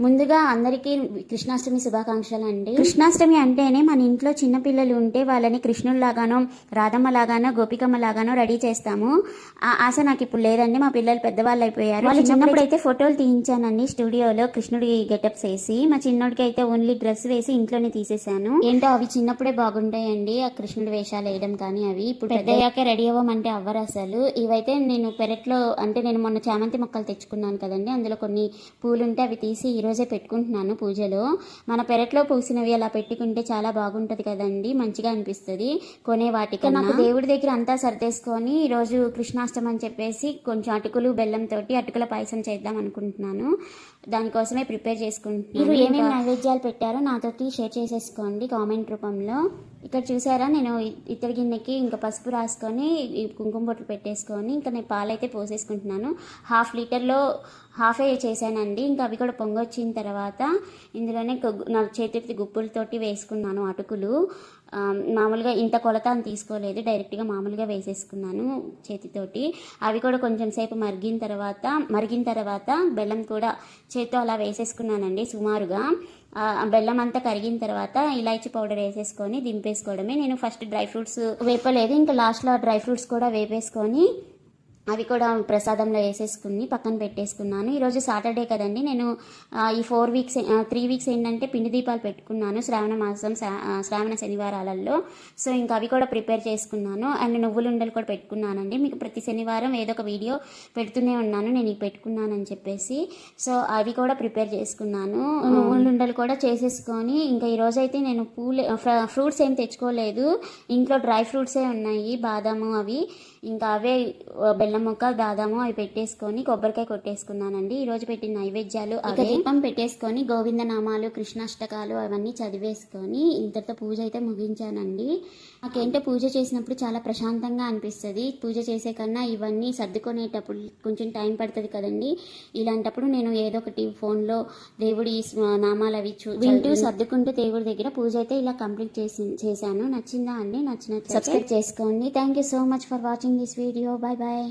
ముందుగా అందరికీ కృష్ణాష్టమి శుభాకాంక్షలు అండి. కృష్ణాష్టమి అంటేనే మన ఇంట్లో చిన్నపిల్లలు ఉంటే వాళ్ళని కృష్ణుల్లాగానో రాధమ్మలాగానో గోపికమ్మలాగానో రెడీ చేస్తాము. ఆ ఆశ నాకు ఇప్పుడు లేదండి. మా పిల్లలు పెద్దవాళ్ళు అయిపోయారు. వాళ్ళు చిన్నప్పుడు అయితే ఫోటోలు తీయించానండి స్టూడియోలో కృష్ణుడి గెటప్స్ వేసి. మా చిన్నోడికి అయితే ఓన్లీ డ్రెస్ వేసి ఇంట్లోనే తీసేసాను. ఏంటో అవి చిన్నప్పుడే బాగుంటాయండి, ఆ కృష్ణుడి వేషాలు వేయడం. కానీ అవి ఇప్పుడు పెద్దయ్యాక రెడీ అవ్వమంటే అవ్వరు అసలు. ఇవైతే నేను పెరట్లో అంటే నేను మొన్న చామంతి మొక్కలు తెచ్చుకున్నాను కదండి, అందులో కొన్ని పూలు ఉంటే అవి తీసి రోజే పెట్టుకుంటున్నాను పూజలో. మన పెరట్లో పూసినవి అలా పెట్టుకుంటే చాలా బాగుంటుంది కదండి, మంచిగా అనిపిస్తుంది కొనే వాటికి. నాకు దేవుడి దగ్గర అంతా సర్దేసుకొని ఈరోజు కృష్ణాష్టమి అని చెప్పేసి కొంచెం అటుకులు బెల్లంతో అటుకుల పాయసం చేద్దాం అనుకుంటున్నాను. దానికోసమే ప్రిపేర్ చేసుకుంటున్నాను. మీరు ఏమేమి నైవేద్యాలు పెట్టారో నాతోటి షేర్ చేసేసుకోండి కామెంట్ రూపంలో. ఇక్కడ చూసారా, నేను ఇత్తడి గిన్నెకి ఇంకా పసుపు రాసుకొని కుంకుమ బొట్లు పెట్టేసుకొని ఇంకా నేను పాలైతే పోసేసుకుంటున్నాను. హాఫ్ లీటర్లో హాఫే చేశానండి. ఇంకా అవి కూడా పొంగొచ్చిన తర్వాత ఇందులోనే నా చేతికి గుప్పులతోటి వేసుకున్నాను అటుకులు. మామూలుగా ఇంత కొలత అని తీసుకోలేదు, డైరెక్ట్గా మామూలుగా వేసేసుకున్నాను చేతితోటి. అవి కూడా కొంచెం సేపు మరిగిన తర్వాత బెల్లం కూడా చేతితో అలా వేసేసుకున్నానండి సుమారుగా. బెల్లం అంతా కరిగిన తర్వాత ఇలాచీ పౌడర్ వేసేసుకొని దింపేసుకోవడమే. నేను ఫస్ట్ డ్రై ఫ్రూట్స్ వేపలేదు, ఇంకా లాస్ట్లో డ్రై ఫ్రూట్స్ కూడా వేపేసుకొని అవి కూడా ప్రసాదంలో వేసేసుకుని పక్కన పెట్టేసుకున్నాను. ఈరోజు సాటర్డే కదండి, నేను ఈ 3 వీక్స్ ఏంటంటే పిండి దీపాలు పెట్టుకున్నాను శ్రావణ మాసం శ్రావణ శనివారాలలో. సో ఇంకా అవి కూడా ప్రిపేర్ చేసుకున్నాను. అండ్ నువ్వులు ఉండలు కూడా పెట్టుకున్నానండి. మీకు ప్రతి శనివారం ఏదో ఒక వీడియో పెడుతూనే ఉన్నాను నేను ఇవి పెట్టుకున్నానని చెప్పేసి. సో అవి కూడా ప్రిపేర్ చేసుకున్నాను. నువ్వుల ఉండలు కూడా చేసేసుకొని ఇంకా ఈరోజైతే నేను ఫ్రూట్స్ ఏం తెచ్చుకోలేదు, ఇంట్లో డ్రై ఫ్రూట్సే ఉన్నాయి, బాదాము అవి. ఇంకా అవే బెల్లం ముక్క బాదాము అవి పెట్టేసుకొని కొబ్బరికాయ కొట్టేసుకున్నానండి. ఈరోజు పెట్టిన నైవేద్యాలు అవే. దీపం పెట్టేసుకొని గోవిందనామాలు కృష్ణాష్టకాలు అవన్నీ చదివేసుకొని ఇంతటితో పూజ అయితే ముగించానండి. నాకేంటో పూజ చేసినప్పుడు చాలా ప్రశాంతంగా అనిపిస్తుంది. పూజ చేసే కన్నా ఇవన్నీ సర్దుకునేటప్పుడు కొంచెం టైం పడుతుంది కదండి. ఇలాంటప్పుడు నేను ఏదో ఒకటి ఫోన్లో దేవుడి నామాలు అవి వింటూ సర్దుకుంటూ దేవుడి దగ్గర పూజ అయితే ఇలా కంప్లీట్ చేశాను. నచ్చిందా అండి? నచ్చినట్లయితే సబ్స్క్రైబ్ చేసుకోండి. Thank you so much for watching this video. Bye bye.